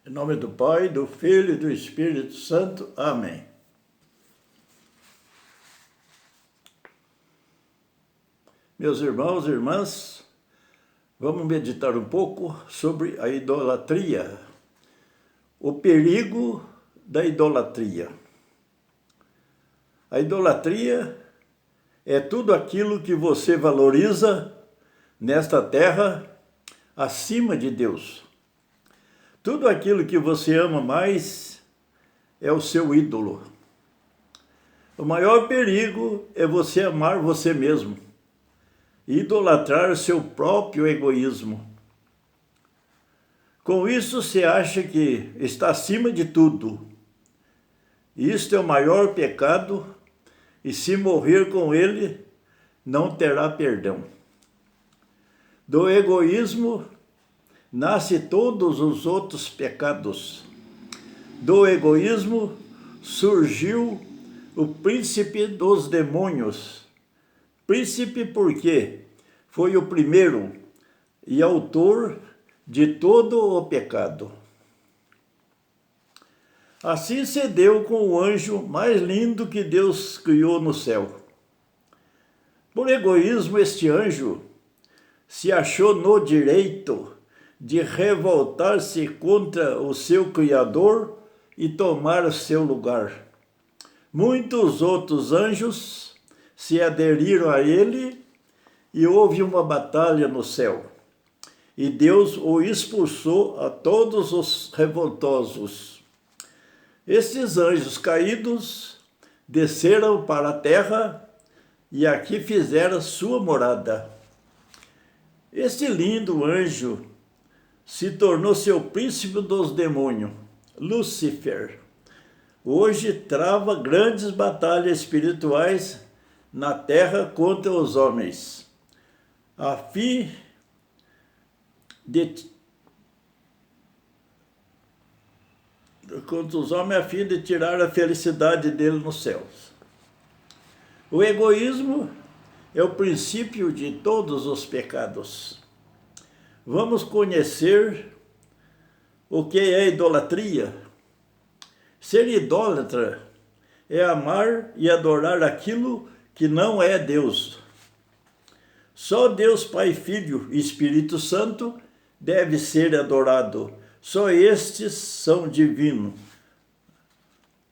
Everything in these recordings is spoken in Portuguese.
Em nome do Pai, do Filho e do Espírito Santo. Amém. Meus irmãos e irmãs, vamos meditar um pouco sobre a idolatria, o perigo da idolatria. A idolatria é tudo aquilo que você valoriza nesta terra acima de Deus. Tudo aquilo que você ama mais é o seu ídolo. O maior perigo é você amar você mesmo e idolatrar o seu próprio egoísmo. Com isso, você acha que está acima de tudo. Isto é o maior pecado e se morrer com ele, não terá perdão. Do egoísmo nasce todos os outros pecados. Do egoísmo surgiu o príncipe dos demônios. Príncipe porque foi o primeiro e autor de todo o pecado. Assim se deu com o anjo mais lindo que Deus criou no céu. Por egoísmo, este anjo se achou no direito de revoltar-se contra o seu Criador e tomar o seu lugar. Muitos outros anjos se aderiram a ele e houve uma batalha no céu. E Deus o expulsou a todos os revoltosos. Estes anjos caídos desceram para a terra e aqui fizeram sua morada. Este lindo anjo se tornou seu príncipe dos demônios, Lúcifer. Hoje trava grandes batalhas espirituais na terra contra os homens, a fim de tirar a felicidade dele nos céus. O egoísmo é o princípio de todos os pecados. Vamos conhecer o que é idolatria. Ser idólatra é amar e adorar aquilo que não é Deus. Só Deus Pai, Filho e Espírito Santo deve ser adorado. Só estes são divinos.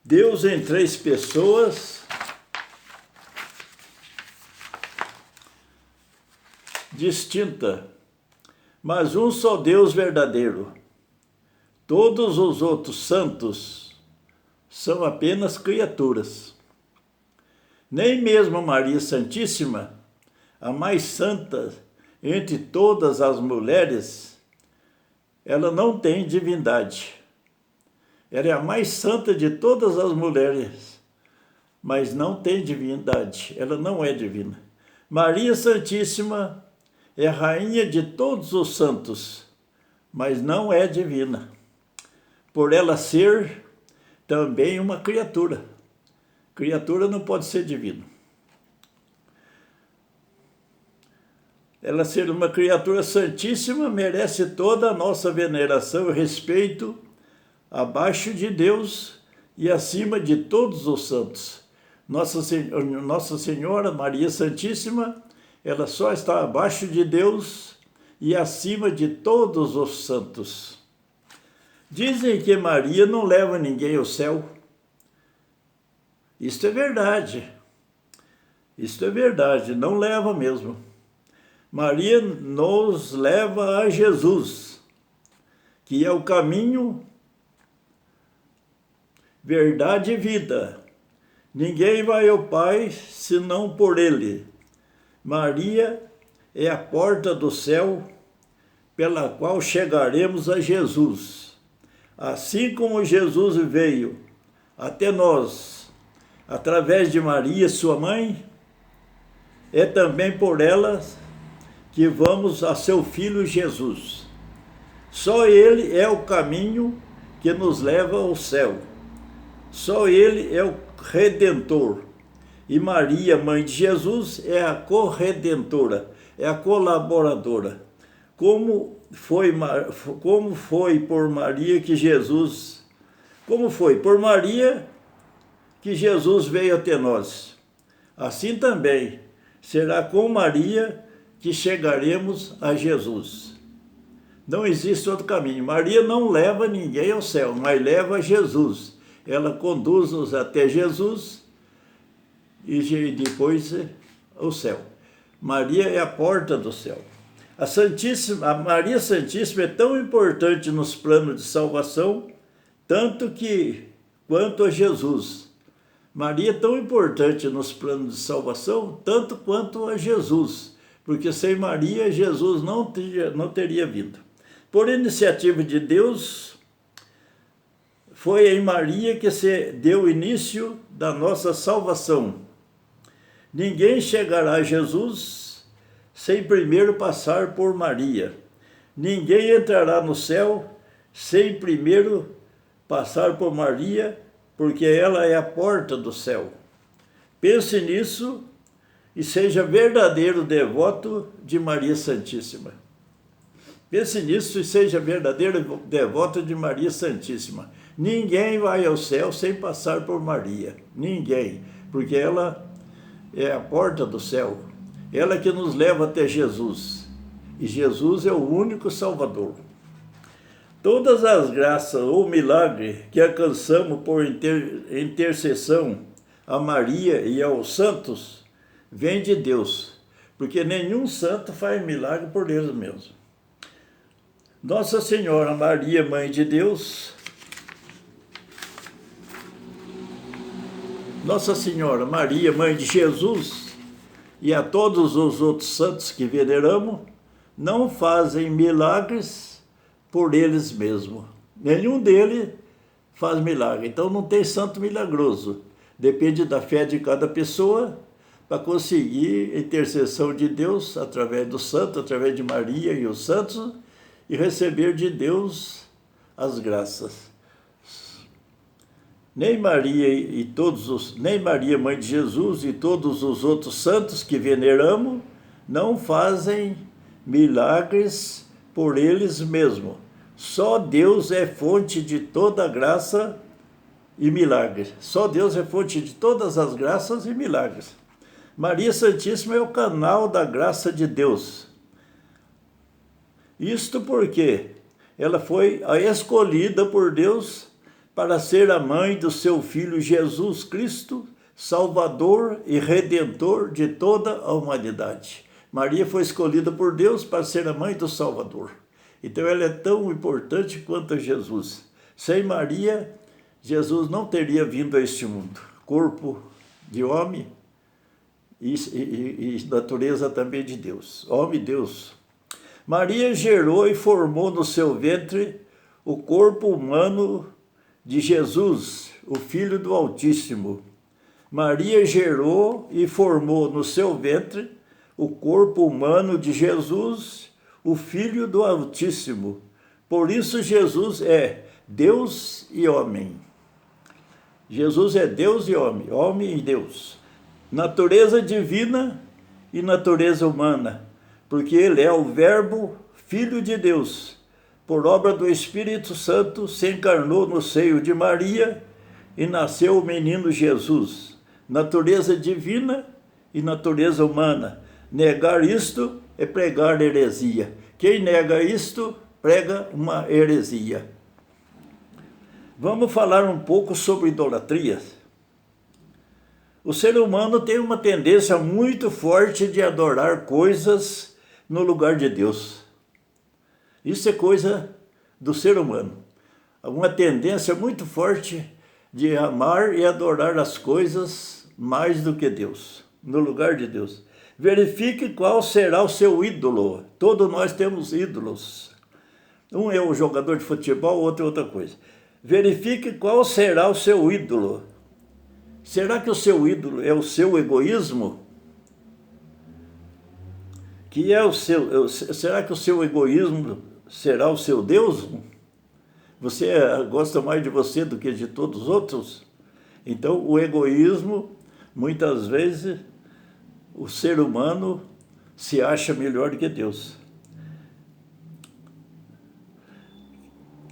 Deus em três pessoas distinta, mas um só Deus verdadeiro. Todos os outros santos são apenas criaturas. Nem mesmo Maria Santíssima, a mais santa entre todas as mulheres, ela não tem divindade. Ela é a mais santa de todas as mulheres, mas não tem divindade. Ela não é divina. Maria Santíssima é a rainha de todos os santos, mas não é divina, por ela ser também uma criatura. Criatura não pode ser divina. Ela ser uma criatura santíssima merece toda a nossa veneração e respeito abaixo de Deus e acima de todos os santos. Nossa Senhora Maria Santíssima, ela só está abaixo de Deus e acima de todos os santos. Dizem que Maria não leva ninguém ao céu. Isto é verdade. Isto é verdade, não leva mesmo. Maria nos leva a Jesus, que é o caminho, verdade e vida. Ninguém vai ao Pai senão por Ele. Maria é a porta do céu pela qual chegaremos a Jesus. Assim como Jesus veio até nós, através de Maria, sua mãe, é também por ela que vamos a seu Filho Jesus. Só Ele é o caminho que nos leva ao céu. Só Ele é o Redentor. E Maria, mãe de Jesus, é a corredentora, é a colaboradora. como foi por Maria que Jesus... Como foi por Maria que Jesus veio até nós. Assim também será com Maria que chegaremos a Jesus. Não existe outro caminho. Maria não leva ninguém ao céu, mas leva Jesus. Ela conduz-nos até Jesus e depois ao céu. Maria é a porta do céu. A Maria Santíssima é tão importante nos planos de salvação, quanto a Jesus. Maria é tão importante nos planos de salvação, tanto quanto a Jesus, porque sem Maria, Jesus não teria vindo. Por iniciativa de Deus, foi em Maria que se deu o início da nossa salvação. Ninguém chegará a Jesus sem primeiro passar por Maria. Ninguém entrará no céu sem primeiro passar por Maria, porque ela é a porta do céu. Pense nisso e seja verdadeiro devoto de Maria Santíssima. Pense nisso e seja verdadeiro devoto de Maria Santíssima. Ninguém vai ao céu sem passar por Maria. Ninguém, porque ela é a porta do céu. Ela que nos leva até Jesus. E Jesus é o único Salvador. Todas as graças ou milagres que alcançamos por intercessão a Maria e aos santos, vem de Deus, porque nenhum santo faz milagre por eles mesmos. Nossa Senhora Maria, Mãe de Deus, Nossa Senhora Maria, Mãe de Jesus, e a todos os outros santos que veneramos, não fazem milagres por eles mesmos. Nenhum deles faz milagre. Então não tem santo milagroso. Depende da fé de cada pessoa para conseguir a intercessão de Deus através do santo, através de Maria e os santos, e receber de Deus as graças. Nem Maria, Mãe de Jesus, e todos os outros santos que veneramos não fazem milagres por eles mesmos. Só Deus é fonte de toda graça e milagres. Só Deus é fonte de todas as graças e milagres. Maria Santíssima é o canal da graça de Deus. Isto porque ela foi a escolhida por Deus para ser a mãe do seu Filho Jesus Cristo, Salvador e Redentor de toda a humanidade. Maria foi escolhida por Deus para ser a mãe do Salvador. Então ela é tão importante quanto a Jesus. Sem Maria, Jesus não teria vindo a este mundo. Corpo de homem e natureza também de Deus. Homem e Deus. Maria gerou e formou no seu ventre o corpo humano de Jesus, o Filho do Altíssimo. Maria gerou e formou no seu ventre o corpo humano de Jesus, o Filho do Altíssimo. Por isso Jesus é Deus e homem. Jesus é Deus e homem, homem e Deus. Natureza divina e natureza humana, porque ele é o Verbo, Filho de Deus. Por obra do Espírito Santo, se encarnou no seio de Maria e nasceu o menino Jesus. Natureza divina e natureza humana. Negar isto é pregar heresia. Quem nega isto, prega uma heresia. Vamos falar um pouco sobre idolatria. O ser humano tem uma tendência muito forte de adorar coisas no lugar de Deus. Isso é coisa do ser humano. Uma tendência muito forte de amar e adorar as coisas mais do que Deus, no lugar de Deus. Verifique qual será o seu ídolo. Todos nós temos ídolos. Um é o jogador de futebol, outro é outra coisa. Verifique qual será o seu ídolo. Será que o seu ídolo é o seu egoísmo? Será que o seu egoísmo será o seu Deus? Você gosta mais de você do que de todos os outros? Então, o egoísmo, muitas vezes, o ser humano se acha melhor que Deus.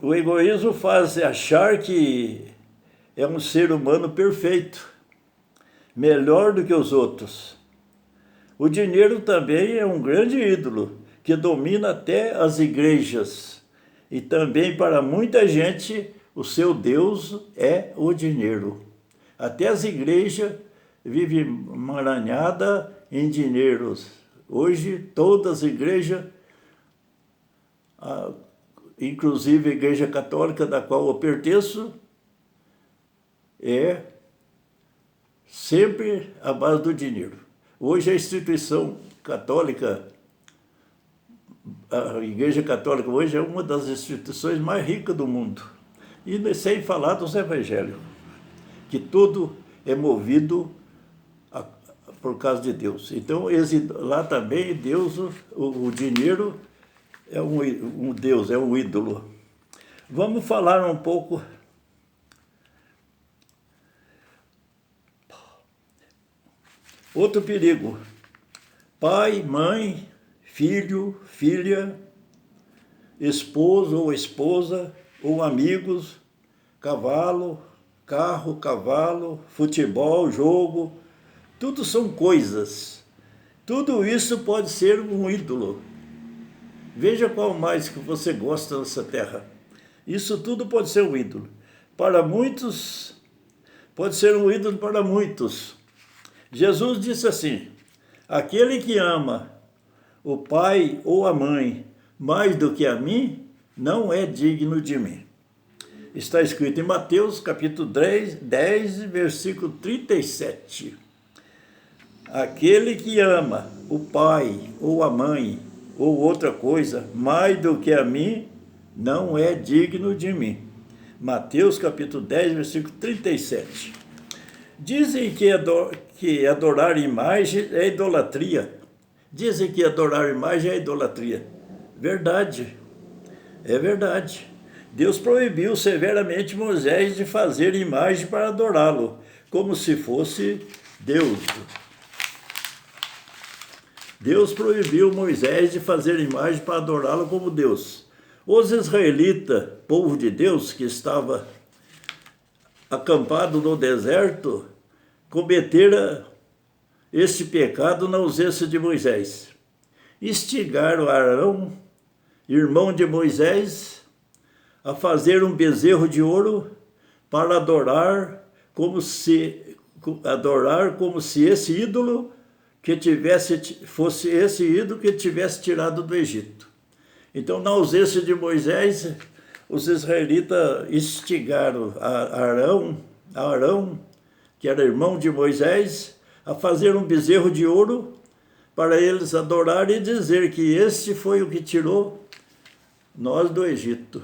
O egoísmo faz achar que é um ser humano perfeito, melhor do que os outros. O dinheiro também é um grande ídolo, que domina até as igrejas. E também para muita gente, o seu Deus é o dinheiro. Até as igrejas vivem emaranhadas em dinheiros. Hoje, todas as igrejas, inclusive a Igreja Católica, da qual eu pertenço, é sempre à base do dinheiro. Hoje a instituição católica, a Igreja Católica hoje é uma das instituições mais ricas do mundo. E sem falar dos evangélicos, que tudo é movido por causa de Deus. Então, lá também, Deus, o dinheiro é um Deus, é um ídolo. Vamos falar um pouco. Outro perigo: pai, mãe, filho, filha, esposo ou esposa, ou amigos, cavalo, carro, cavalo, futebol, jogo, tudo são coisas. Tudo isso pode ser um ídolo. Veja qual mais que você gosta nessa terra. Isso tudo pode ser um ídolo. Para muitos, pode ser um ídolo para muitos. Jesus disse assim: aquele que ama o pai ou a mãe mais do que a mim, não é digno de mim. Está escrito em Mateus, capítulo 10, versículo 37. Aquele que ama o pai ou a mãe ou outra coisa mais do que a mim, não é digno de mim. Mateus, capítulo 10, versículo 37. Dizem que adorar imagem é idolatria. Dizem que adorar imagem é idolatria. Verdade. É verdade. Deus proibiu severamente Moisés de fazer imagem para adorá-lo, como se fosse Deus. Deus proibiu Moisés de fazer imagem para adorá-lo como Deus. Os israelitas, povo de Deus, que estava acampado no deserto, cometeram este pecado na ausência de Moisés. Instigaram Arão, irmão de Moisés, a fazer um bezerro de ouro para adorar como se esse ídolo fosse esse ídolo que tivesse tirado do Egito. Então, na ausência de Moisés, os israelitas instigaram Arão, que era irmão de Moisés, a fazer um bezerro de ouro para eles adorarem e dizer que este foi o que tirou nós do Egito.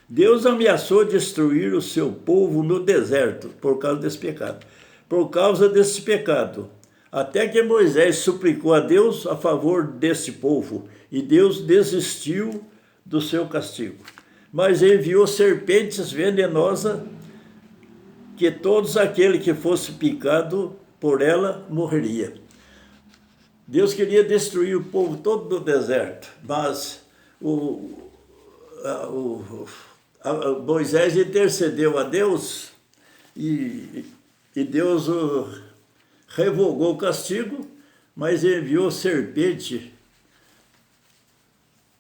Deus ameaçou destruir o seu povo no deserto por causa desse pecado. Por causa desse pecado, até que Moisés suplicou a Deus a favor desse povo, e Deus desistiu do seu castigo. Mas enviou serpentes venenosas, que todos aquele que fosse picado por ela morreria. Deus queria destruir o povo todo do deserto, mas Moisés intercedeu a Deus e Deus revogou o castigo, mas enviou serpente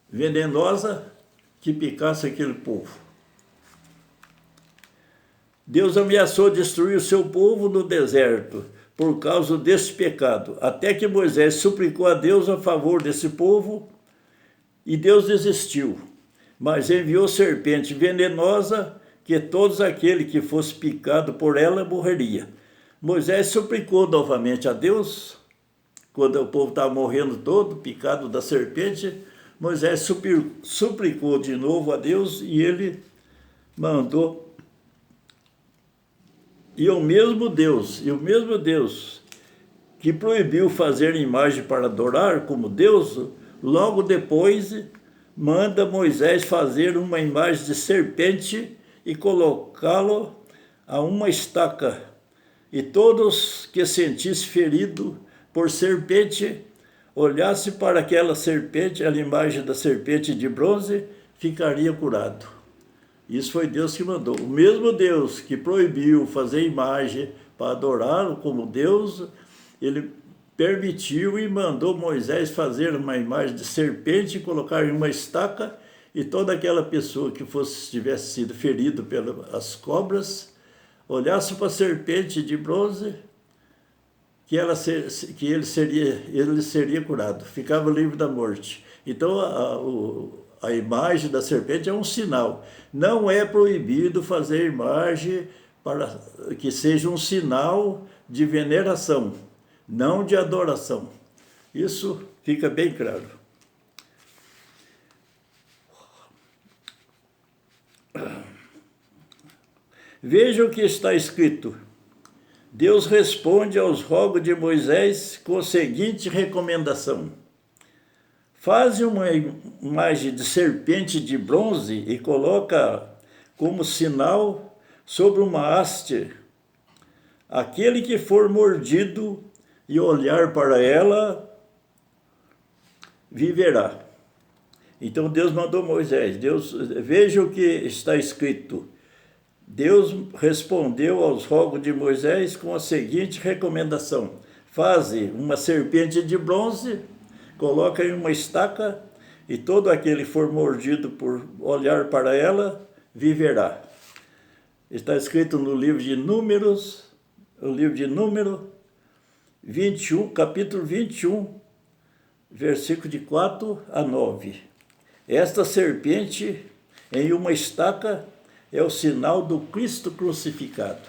venenosa que picasse aquele povo. Deus ameaçou destruir o seu povo no deserto por causa desse pecado, até que Moisés suplicou a Deus a favor desse povo e Deus desistiu, mas enviou serpente venenosa que todos aquele que fosse picado por ela morreria. Moisés suplicou novamente a Deus, quando o povo estava morrendo todo, picado da serpente, Moisés suplicou de novo a Deus e ele mandou. E o mesmo Deus que proibiu fazer imagem para adorar como Deus, logo depois manda Moisés fazer uma imagem de serpente e colocá-lo a uma estaca. E todos que sentissem ferido por serpente, olhasse para aquela serpente, a imagem da serpente de bronze, ficaria curado. Isso foi Deus que mandou. O mesmo Deus que proibiu fazer imagem para adorá-lo como Deus, ele permitiu e mandou Moisés fazer uma imagem de serpente e colocar em uma estaca, e toda aquela pessoa que tivesse sido ferido pelas cobras, olhasse para a serpente de bronze, que ele seria curado, ficava livre da morte. Então a imagem da serpente é um sinal. Não é proibido fazer imagem para que seja um sinal de veneração, não de adoração. Isso fica bem claro. Veja o que está escrito. Deus responde aos rogos de Moisés com a seguinte recomendação: faze uma imagem de serpente de bronze e coloca como sinal sobre uma haste. Aquele que for mordido e olhar para ela, viverá. Então Deus mandou Moisés. Veja o que está escrito. Deus respondeu aos rogos de Moisés com a seguinte recomendação: faze uma serpente de bronze, coloca em uma estaca, e todo aquele que for mordido por olhar para ela, viverá. Está escrito no livro de Números, Número 21, capítulo 21, versículo de 4 a 9. Esta serpente em uma estaca é o sinal do Cristo crucificado.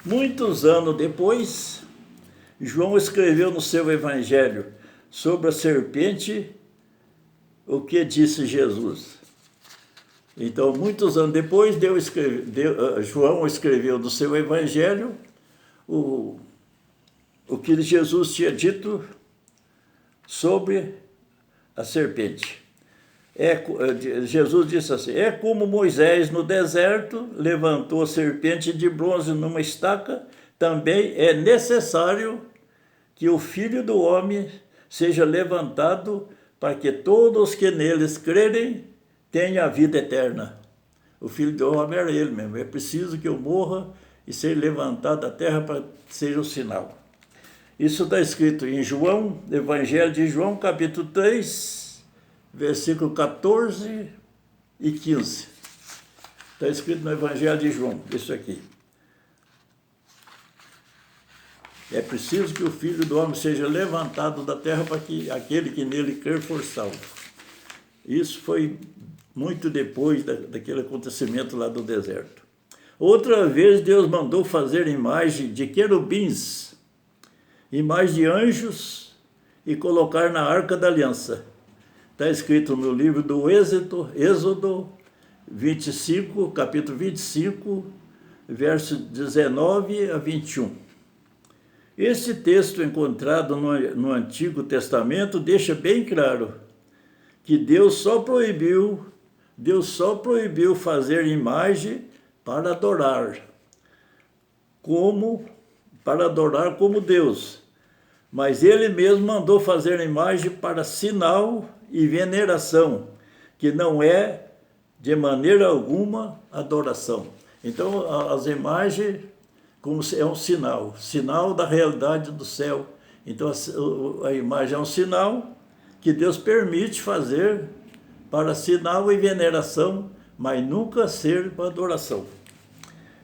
Muitos anos depois, João escreveu no seu evangelho sobre a serpente o que disse Jesus. Então, muitos anos depois, João escreveu no seu evangelho o que Jesus tinha dito sobre a serpente. Jesus disse assim: é como Moisés no deserto levantou a serpente de bronze numa estaca, também é necessário que o Filho do Homem seja levantado para que todos que neles crerem tenham a vida eterna. O Filho do Homem era ele mesmo. É preciso que eu morra e seja levantado da terra para que seja o sinal. Isso está escrito em João, Evangelho de João, capítulo 3, versículo 14 e 15. Está escrito no Evangelho de João, isso aqui. É preciso que o Filho do Homem seja levantado da terra para que aquele que nele crer for salvo. Isso foi muito depois daquele acontecimento lá do deserto. Outra vez Deus mandou fazer imagem de querubins, imagem de anjos, e colocar na Arca da Aliança. Está escrito no livro do Êxodo 25, capítulo 25, verso 19 a 21. Esse texto encontrado no Antigo Testamento deixa bem claro que Deus só proibiu fazer imagem para adorar como Deus. Mas ele mesmo mandou fazer imagem para sinal e veneração, que não é de maneira alguma adoração. Então as imagens é um sinal da realidade do céu. Então a imagem é um sinal que Deus permite fazer para sinal e veneração, mas nunca ser para adoração.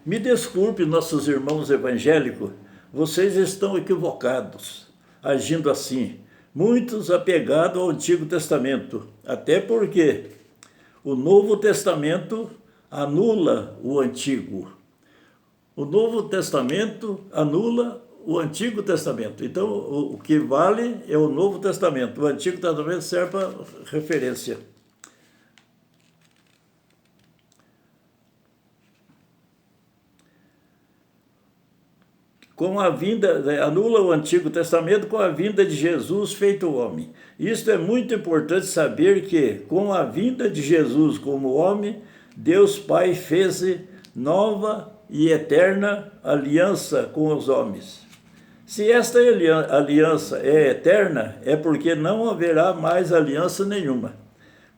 Me desculpe, nossos irmãos evangélicos, vocês estão equivocados, agindo assim. Muitos apegados ao Antigo Testamento, até porque o Novo Testamento anula o Antigo. O Novo Testamento anula o Antigo Testamento. Então, o que vale é o Novo Testamento. O Antigo Testamento serve para referência. Anula o Antigo Testamento com a vinda de Jesus feito homem. Isto é muito importante saber que, com a vinda de Jesus como homem, Deus Pai fez nova e eterna aliança com os homens. Se esta aliança é eterna, é porque não haverá mais aliança nenhuma.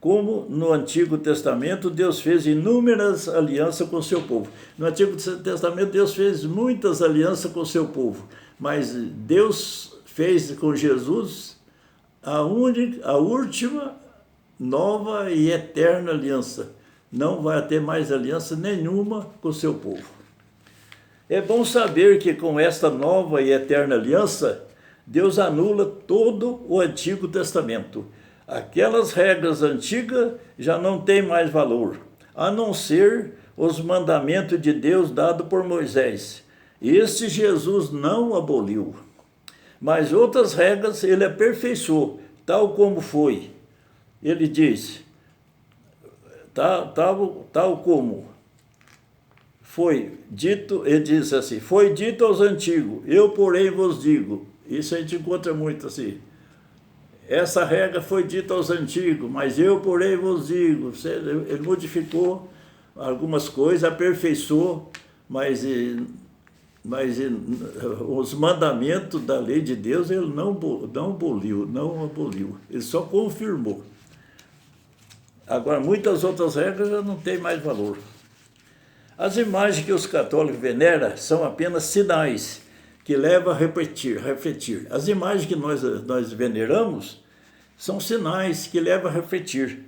como no Antigo Testamento Deus fez inúmeras alianças com o seu povo. No Antigo Testamento Deus fez muitas alianças com o seu povo, mas Deus fez com Jesus a última, nova e eterna aliança. Não vai ter mais aliança nenhuma com o seu povo. É bom saber que com esta nova e eterna aliança, Deus anula todo o Antigo Testamento. Aquelas regras antigas já não têm mais valor, a não ser os mandamentos de Deus dados por Moisés. Este Jesus não aboliu, mas outras regras ele aperfeiçoou, tal como foi. Ele diz, tal como foi dito, ele diz assim, foi dito aos antigos, eu porém vos digo. Isso a gente encontra muito assim. Essa regra foi dita aos antigos, mas eu porém vos digo. Ele modificou algumas coisas, aperfeiçoou, mas os mandamentos da lei de Deus ele não aboliu, ele só confirmou. Agora, muitas outras regras já não têm mais valor. As imagens que os católicos veneram são apenas sinais que levam a refletir. As imagens que nós veneramos são sinais que levam a refletir.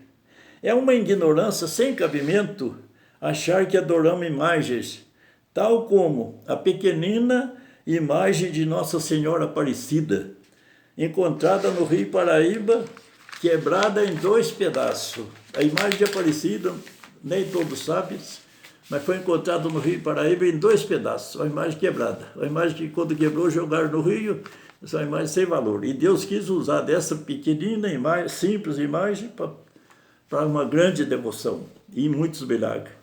É uma ignorância sem cabimento achar que adoramos imagens, tal como a pequenina imagem de Nossa Senhora Aparecida, encontrada no Rio Paraíba, quebrada em 2 pedaços. A imagem de Aparecida, nem todos sabem, mas foi encontrada no Rio Paraíba em 2 pedaços, a imagem quebrada. A imagem que quando quebrou jogaram no rio, essa imagem sem valor. E Deus quis usar dessa pequenina imagem, simples imagem, para uma grande devoção e muitos milagres.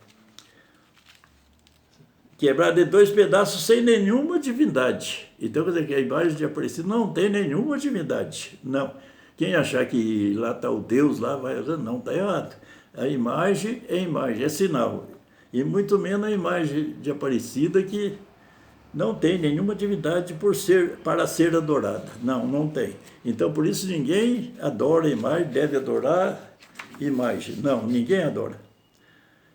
Quebrada em 2 pedaços sem nenhuma divindade. Então, quer dizer que a imagem de Aparecida não tem nenhuma divindade. Não. Quem achar que lá está o Deus, lá vai... Não, está errado. A imagem é imagem, é sinal. E muito menos a imagem de Aparecida, que não tem nenhuma divindade para ser adorada. Não, não tem. Então, por isso, ninguém adora a imagem, deve adorar imagem. Não, ninguém adora.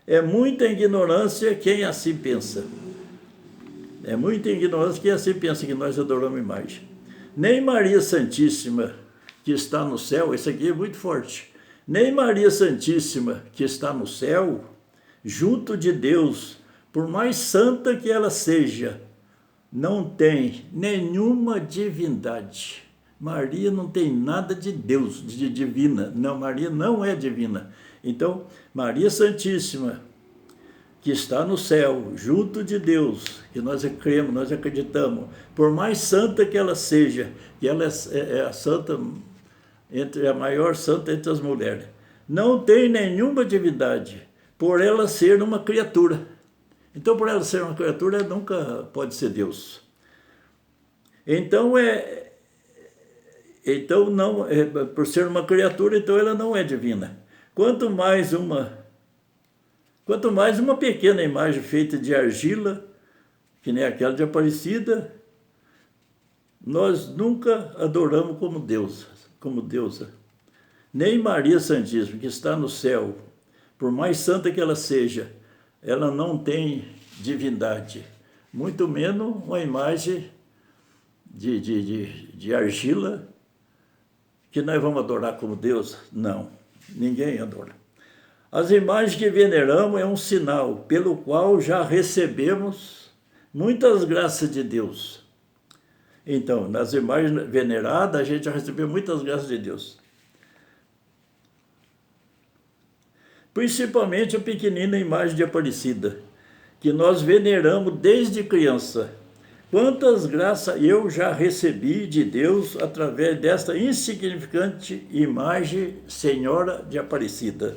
É muita ignorância quem assim pensa. É muita ignorância quem assim pensa que nós adoramos imagem. Nem Maria Santíssima, que está no céu, esse aqui é muito forte. Nem Maria Santíssima, que está no céu, junto de Deus, por mais santa que ela seja, não tem nenhuma divindade. Maria não tem nada de Deus, de divina. Não, Maria não é divina. Então, Maria Santíssima, que está no céu, junto de Deus, que nós cremos, nós acreditamos, por mais santa que ela seja, que ela é a santa, a maior santa entre as mulheres, não tem nenhuma divindade, por ela ser uma criatura. Então, por ela ser uma criatura, nunca pode ser Deus. Então, por ser uma criatura, então ela não é divina. Quanto mais uma pequena imagem feita de argila, que nem aquela de Aparecida, nós nunca adoramos como deusa. Nem Maria Santíssima, que está no céu, por mais santa que ela seja, ela não tem divindade, muito menos uma imagem de argila que nós vamos adorar como Deus. Não, ninguém adora. As imagens que veneramos é um sinal pelo qual já recebemos muitas graças de Deus. Então, nas imagens veneradas, a gente já recebeu muitas graças de Deus. Principalmente a pequenina imagem de Aparecida, que nós veneramos desde criança. Quantas graças eu já recebi de Deus através desta insignificante imagem Senhora de Aparecida,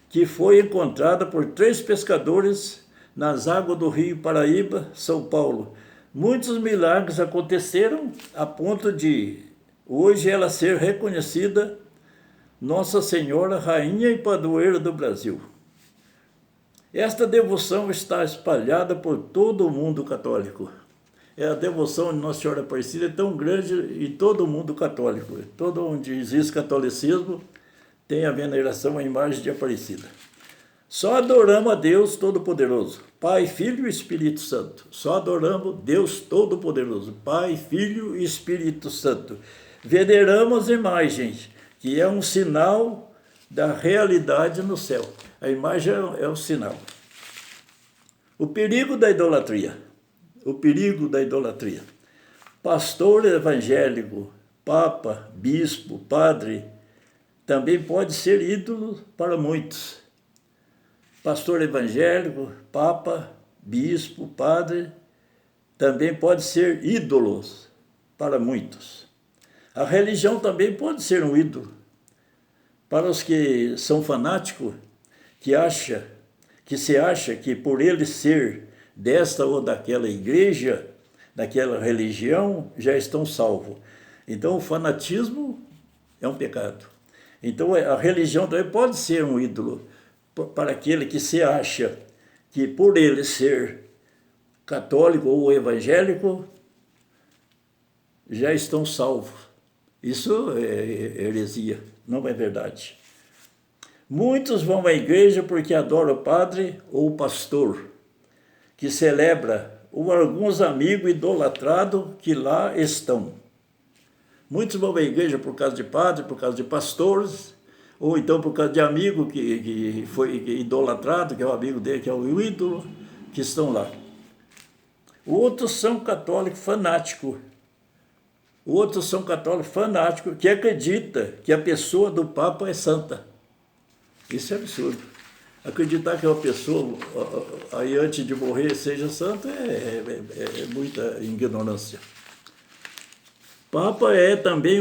que foi encontrada por 3 pescadores nas águas do Rio Paraíba, São Paulo. Muitos milagres aconteceram a ponto de hoje ela ser reconhecida Nossa Senhora, Rainha e Padroeira do Brasil. Esta devoção está espalhada por todo o mundo católico. A devoção de Nossa Senhora Aparecida é tão grande em todo o mundo católico. Todo onde existe catolicismo, tem a veneração à imagem de Aparecida. Só adoramos a Deus Todo-Poderoso, Pai, Filho e Espírito Santo. Só adoramos Deus Todo-Poderoso, Pai, Filho e Espírito Santo. Veneramos imagens, que é um sinal da realidade no céu. A imagem é o sinal. O perigo da idolatria. O perigo da idolatria. Pastor evangélico, papa, bispo, padre, também pode ser ídolo para muitos. Pastor evangélico, papa, bispo, padre, também pode ser ídolos para muitos. A religião também pode ser um ídolo. Para os que são fanáticos, que se acha que por ele ser desta ou daquela igreja, daquela religião, já estão salvos. Então o fanatismo é um pecado. Então a religião também pode ser um ídolo para aquele que se acha que por ele ser católico ou evangélico, já estão salvos. Isso é heresia, não é verdade. Muitos vão à igreja porque adoram o padre ou o pastor, que celebra, ou alguns amigos idolatrados que lá estão. Muitos vão à igreja por causa de padre, por causa de pastores, ou então por causa de amigo que foi idolatrado, que é o amigo dele, que é o ídolo, que estão lá. Outros são católicos fanáticos. Outros são católicos fanáticos que acreditam que a pessoa do Papa é santa. Isso é absurdo. Acreditar que uma pessoa, aí antes de morrer, seja santa é muita ignorância. Papa é também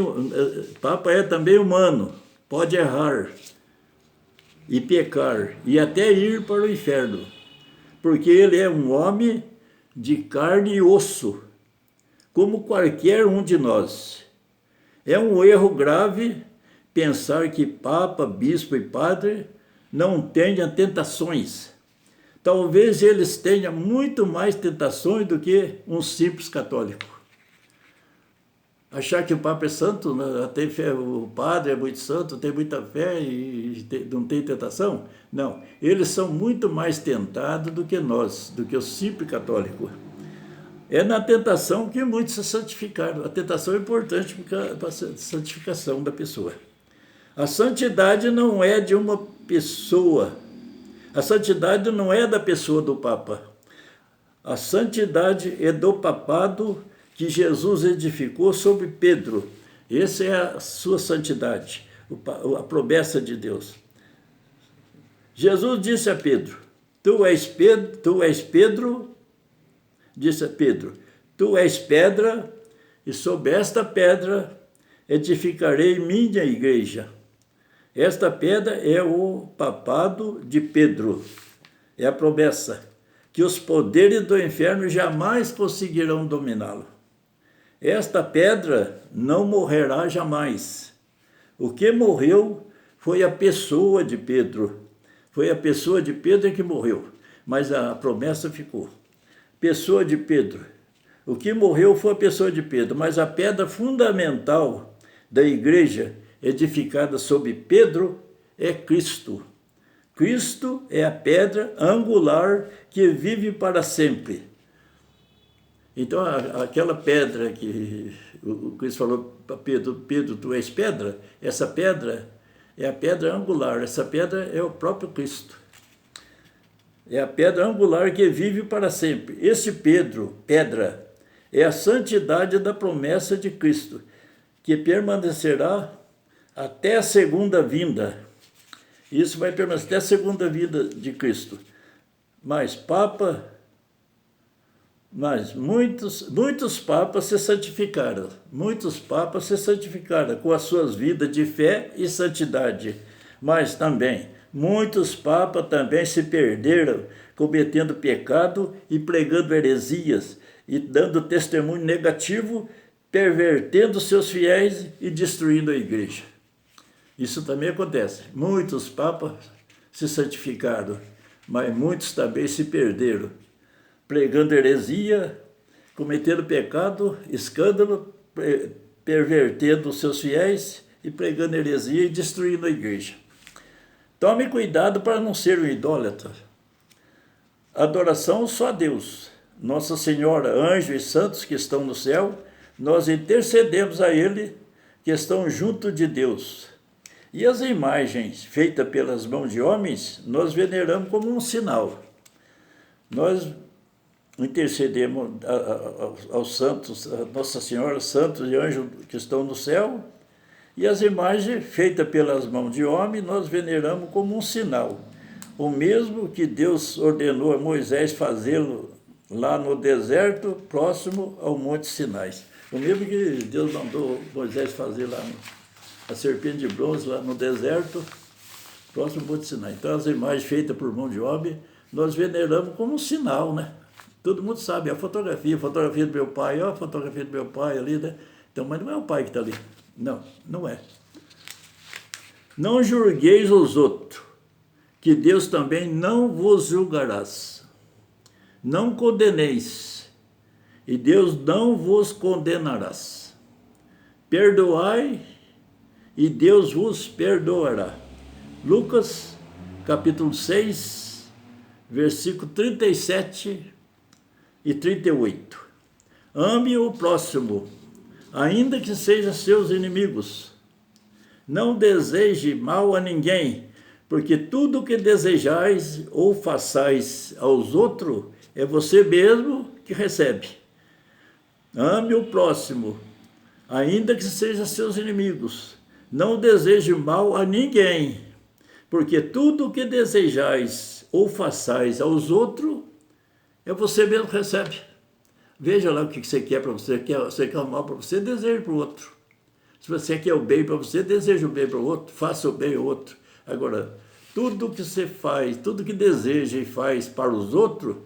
humano, pode errar e pecar e até ir para o inferno, porque ele é um homem de carne e osso, como qualquer um de nós. É um erro grave pensar que papa, bispo e padre não tenham tentações. Talvez eles tenham muito mais tentações do que um simples católico. Achar que o Papa é santo, tem fé, o padre é muito santo, tem muita fé e não tem tentação? Não, eles são muito mais tentados do que nós, do que o simples católico. É na tentação que muitos se santificaram. A tentação é importante para a santificação da pessoa. A santidade não é de uma pessoa. A santidade não é da pessoa do Papa. A santidade é do papado que Jesus edificou sobre Pedro. Essa é a sua santidade, a promessa de Deus. Jesus disse a Pedro, tu és Pedro, disse a Pedro, tu és pedra, e sobre esta pedra edificarei minha igreja. Esta pedra é o papado de Pedro, é a promessa, que os poderes do inferno jamais conseguirão dominá-lo. Esta pedra não morrerá jamais. O que morreu foi a pessoa de Pedro. Foi a pessoa de Pedro que morreu, mas a promessa ficou. Pessoa de Pedro. O que morreu foi a pessoa de Pedro, mas a pedra fundamental da igreja edificada sobre Pedro é Cristo. Cristo é a pedra angular que vive para sempre. Então, aquela pedra que o Cristo falou para Pedro, Pedro, tu és pedra, essa pedra é a pedra angular, essa pedra é o próprio Cristo. É a pedra angular que vive para sempre. Esse Pedro, pedra, é a santidade da promessa de Cristo, que permanecerá até a segunda vinda. Isso vai permanecer até a segunda vinda de Cristo. Mas muitos papas se santificaram. Muitos papas se santificaram com as suas vidas de fé e santidade. Mas também, muitos papas também se perderam, cometendo pecado e pregando heresias, e dando testemunho negativo, pervertendo seus fiéis e destruindo a igreja. Isso também acontece. Muitos papas se santificaram, mas muitos também se perderam, pregando heresia, cometendo pecado, escândalo, pervertendo seus fiéis e pregando heresia e destruindo a igreja. Tome cuidado para não ser um idólatra. Adoração só a Deus. Nossa Senhora, anjos e santos que estão no céu, nós intercedemos a Ele que estão junto de Deus. E as imagens feitas pelas mãos de homens, nós veneramos como um sinal. Nós intercedemos aos santos, a Nossa Senhora, santos e anjos que estão no céu, e as imagens feitas pelas mãos de homem, nós veneramos como um sinal. O mesmo que Deus ordenou a Moisés fazê-lo lá no deserto, próximo ao Monte Sinai. O mesmo que Deus mandou Moisés fazer lá, a serpente de bronze, lá no deserto, próximo ao Monte Sinai. Então, as imagens feitas por mão de homem, nós veneramos como um sinal, né? Todo mundo sabe, a fotografia do meu pai, ó, a fotografia do meu pai ali, né? Então, mas não é o pai que está ali. Não, não é. Não julgueis os outros, que Deus também não vos julgarás. Não condeneis, e Deus não vos condenarás. Perdoai, e Deus vos perdoará. Lucas, capítulo 6, versículo 37 e 38. Ame o próximo, ainda que sejam seus inimigos. Não deseje mal a ninguém, porque tudo que desejais ou façais aos outros, é você mesmo que recebe. Ame o próximo, ainda que sejam seus inimigos. Não deseje mal a ninguém, porque tudo que desejais ou façais aos outros, é você mesmo que recebe. Veja lá o que você quer para você. Você quer o mal para você, deseja para o outro. Se você quer o bem para você, deseja o bem para o outro, faça o bem ao outro. Agora, tudo que você faz, tudo que deseja e faz para os outros,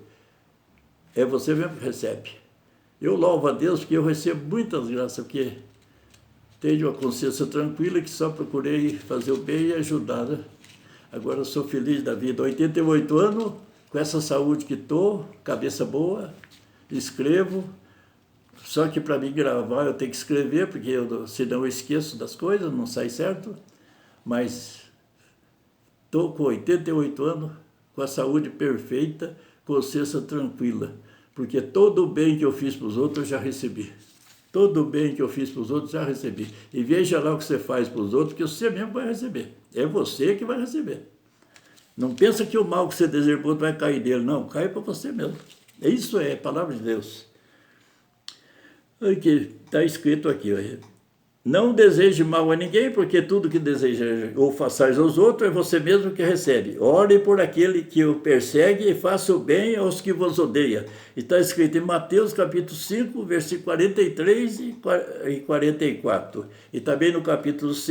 é você mesmo que recebe. Eu louvo a Deus porque eu recebo muitas graças, porque tenho uma consciência tranquila que só procurei fazer o bem e ajudar. Né? Agora eu sou feliz da vida. 88 anos, com essa saúde que estou, cabeça boa, escrevo. Só que para mim gravar eu tenho que escrever, porque senão eu esqueço das coisas, não sai certo. Mas estou com 88 anos, com a saúde perfeita, consciência tranquila, porque todo o bem que eu fiz para os outros eu já recebi. Todo o bem que eu fiz para os outros já recebi. E veja lá o que você faz para os outros, que você mesmo vai receber. É você que vai receber. Não pensa que o mal que você deseja para o outro vai cair dele, não, cai para você mesmo. Isso é a palavra de Deus. Está escrito aqui, ó. Não deseje mal a ninguém, porque tudo que deseja ou façais aos outros é você mesmo que recebe. Ore por aquele que o persegue e faça o bem aos que vos odeiam. Está escrito em Mateus capítulo 5, versículo 43 e 44. E também no capítulo 6,